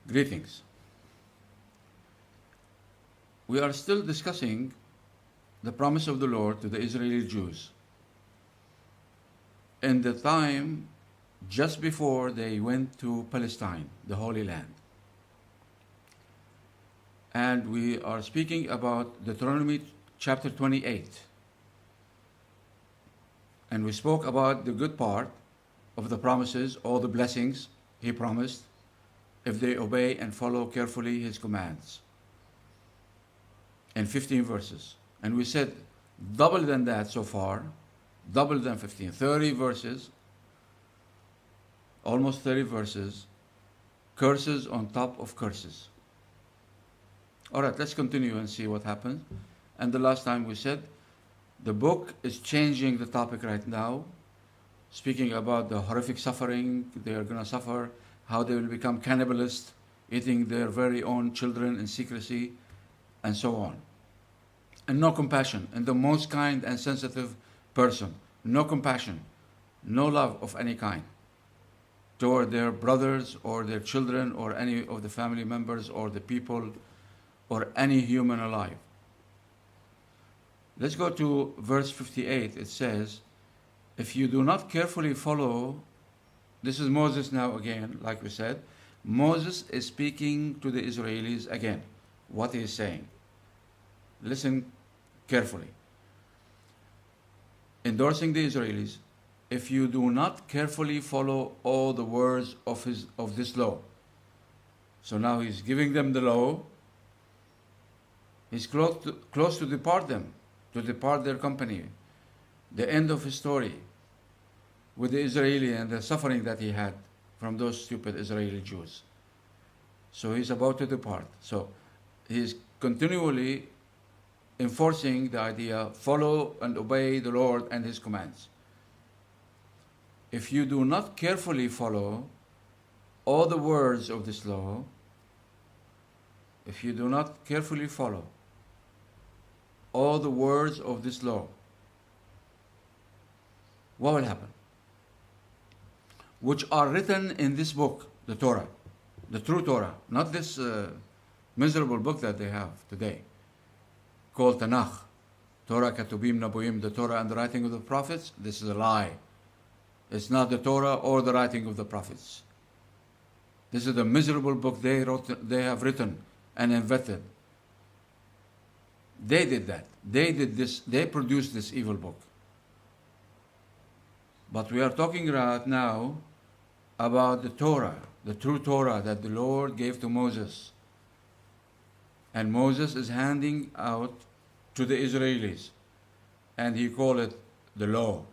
Greetings. We are still discussing the promise of the Lord to the Israeli Jews in the time just before they went to Palestine, the Holy Land. And we are speaking about Deuteronomy chapter 28. And we spoke about the good part of the promises, all the blessings He promised, if they obey and follow carefully His commands. In 15 verses. And we said double than that so far, double than 15, 30 verses, almost 30 verses, curses on top of curses. All right, let's continue and see what happens. And the last time we said, the book is changing the topic right now, speaking about the horrific suffering they are going to suffer, how they will become cannibalists, eating their very own children in secrecy, and so on. And no compassion, and the most kind and sensitive person, no compassion, no love of any kind toward their brothers or their children or any of the family members or the people or any human alive. Let's go to verse 58. It says, if you do not carefully follow, this is Moses now again, like we said. Moses is speaking to the Israelis again, what he is saying. Listen carefully. Endorsing the Israelis, if you do not carefully follow all the words of this law. So now he's giving them the law. He's close to depart them, to depart their company. The end of his story with the Israeli and the suffering that he had from those stupid Israeli Jews. So he's about to depart. So he's continually enforcing the idea, follow and obey the Lord and His commands. If you do not carefully follow all the words of this law, if you do not carefully follow all the words of this law, what will happen? Which are written in this book, the Torah, the true Torah, not this miserable book that they have today, called Tanakh, Torah, Ketubim, Nabuim, the Torah and the writing of the prophets. This is a lie. It's not the Torah or the writing of the prophets. This is the miserable book they have written and invented. They did that. They did this. They produced this evil book. But we are talking right now about the Torah, the true Torah that the Lord gave to Moses. And Moses is handing out to the Israelis. And he called it the law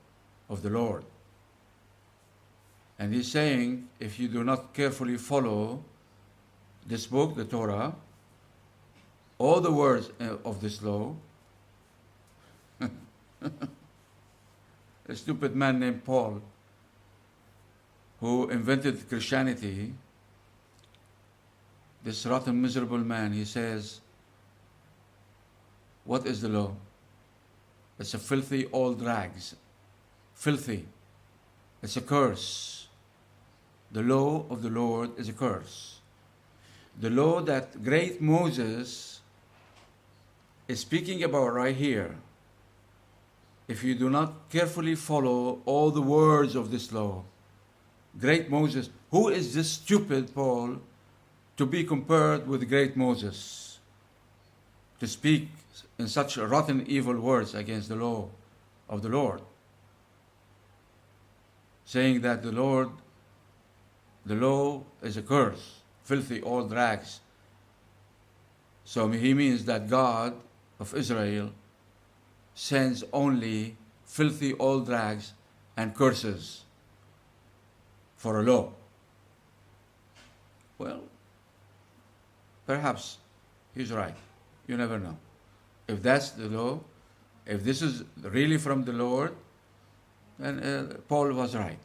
of the Lord. And he's saying, if you do not carefully follow this book, the Torah, all the words of this law, a stupid man named Paul, who invented Christianity, this rotten, miserable man, he says, what is the law? It's a filthy old rags. Filthy. It's a curse. The law of the Lord is a curse. The law that great Moses is speaking about right here, if you do not carefully follow all the words of this law, great Moses, who is this stupid Paul to be compared with great Moses, to speak in such rotten, evil words against the law of the Lord, saying that the law is a curse, filthy old rags. So he means that God of Israel sends only filthy old rags and curses for a law. Well, perhaps he's right. You never know. If that's the law, if this is really from the Lord, then Paul was right.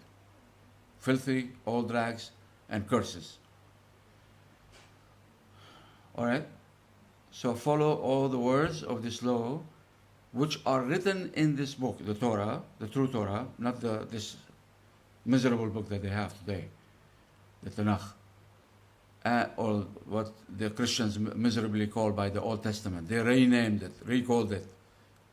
Filthy old rags and curses. All right? So follow all the words of this law which are written in this book, the Torah, the true Torah, not this miserable book that they have today, the Tanakh. or what the Christians miserably call by the Old Testament. They renamed it, recalled it.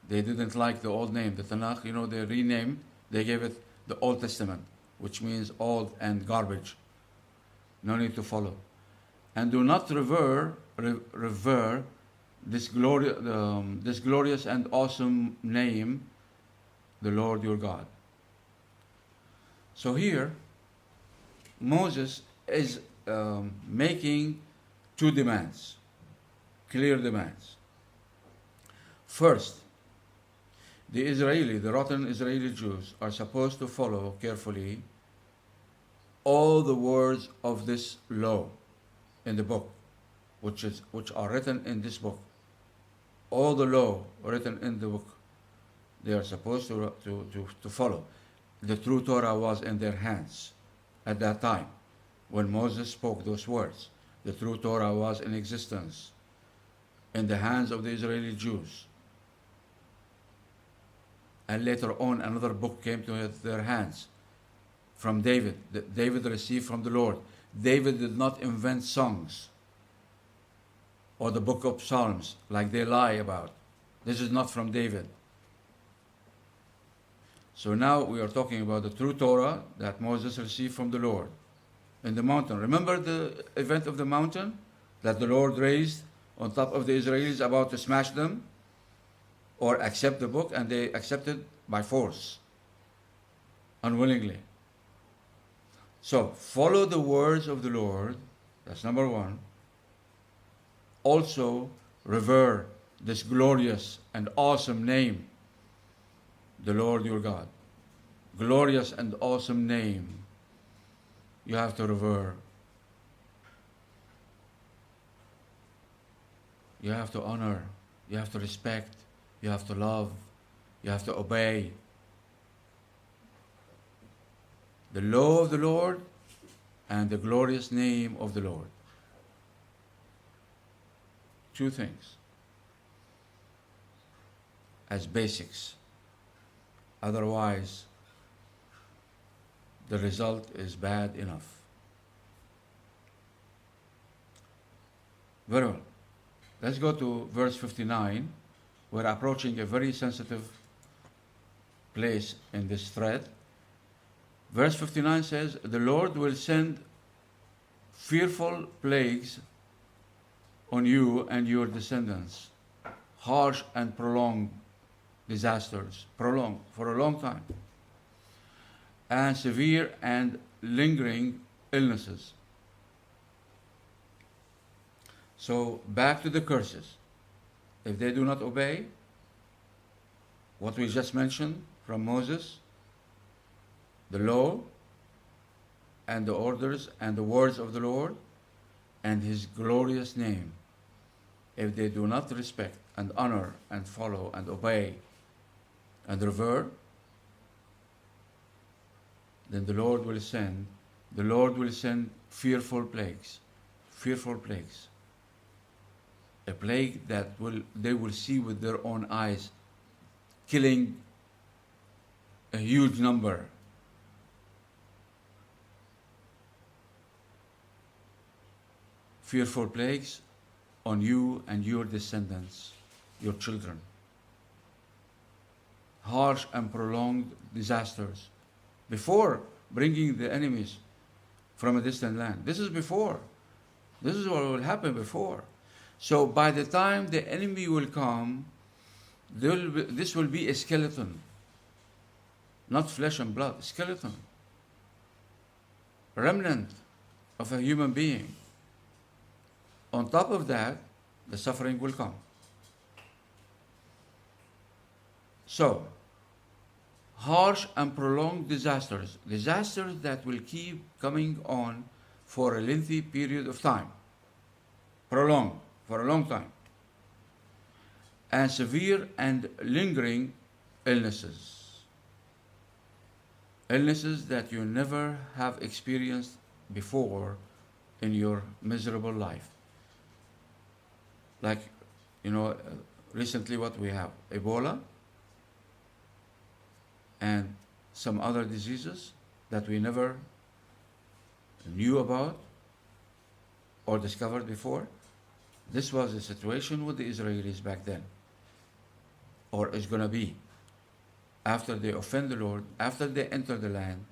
They didn't like the old name, the Tanakh, they renamed, they gave it the Old Testament, which means old and garbage. No need to follow. And do not revere this glorious and awesome name, the Lord your God. So here, Moses is making two demands, clear demands. First, the rotten Israeli Jews are supposed to follow carefully all the words of this law in the book, which are written in this book. All the law written in the book, they are supposed to follow. The true Torah was in their hands at that time when Moses spoke those words. The true Torah was in existence in the hands of the Israeli Jews. And later on, another book came to their hands from David, that David received from the Lord. David did not invent songs or the book of Psalms like they lie about. This is not from David. So now we are talking about the true Torah that Moses received from the Lord in the mountain. Remember the event of the mountain that the Lord raised on top of the Israelis about to smash them or accept the book, and they accepted by force, unwillingly. So follow the words of the Lord, that's number one. Also revere this glorious and awesome name, the Lord your God. Glorious and awesome name you have to revere. You have to honor, you have to respect, you have to love, you have to obey. The law of the Lord and the glorious name of the Lord. Two things as basics. Otherwise, the result is bad enough. Very well. Let's go to verse 59. We're approaching a very sensitive place in this thread. Verse 59 says, the Lord will send fearful plagues on you and your descendants, harsh and prolonged disasters, prolonged for a long time, and severe and lingering illnesses. So back to the curses. If they do not obey what we just mentioned from Moses, the law and the orders and the words of the Lord and His glorious name, if they do not respect and honor and follow and obey and revere, then the Lord will send fearful plagues, a plague that they will see with their own eyes, killing a huge number. Fearful plagues on you and your descendants, your children. Harsh and prolonged disasters before bringing the enemies from a distant land. This is before. This is what will happen before. So by the time the enemy will come, this will be a skeleton, not flesh and blood, skeleton, remnant of a human being. On top of that, the suffering will come. So, harsh and prolonged disasters that will keep coming on for a lengthy period of time, prolonged for a long time, and severe and lingering illnesses that you never have experienced before in your miserable life. Like, recently what we have, Ebola and some other diseases that we never knew about, or discovered before. This was the situation with the Israelis back then, or is going to be. After they offend the Lord, after they enter the land,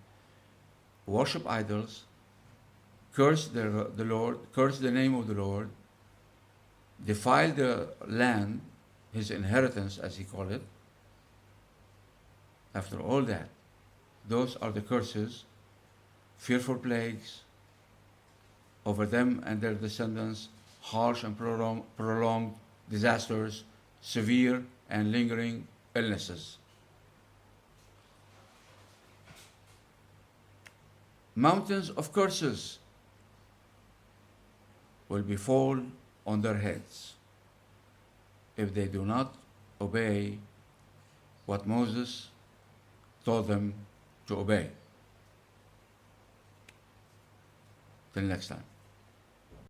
worship idols, curse the Lord, curse the name of the Lord, defile the land, his inheritance as he called it. After all that, those are the curses, fearful plagues over them and their descendants, harsh and prolonged disasters, severe and lingering illnesses. Mountains of curses will befall on their heads if they do not obey what Moses told them to obey. Till next time.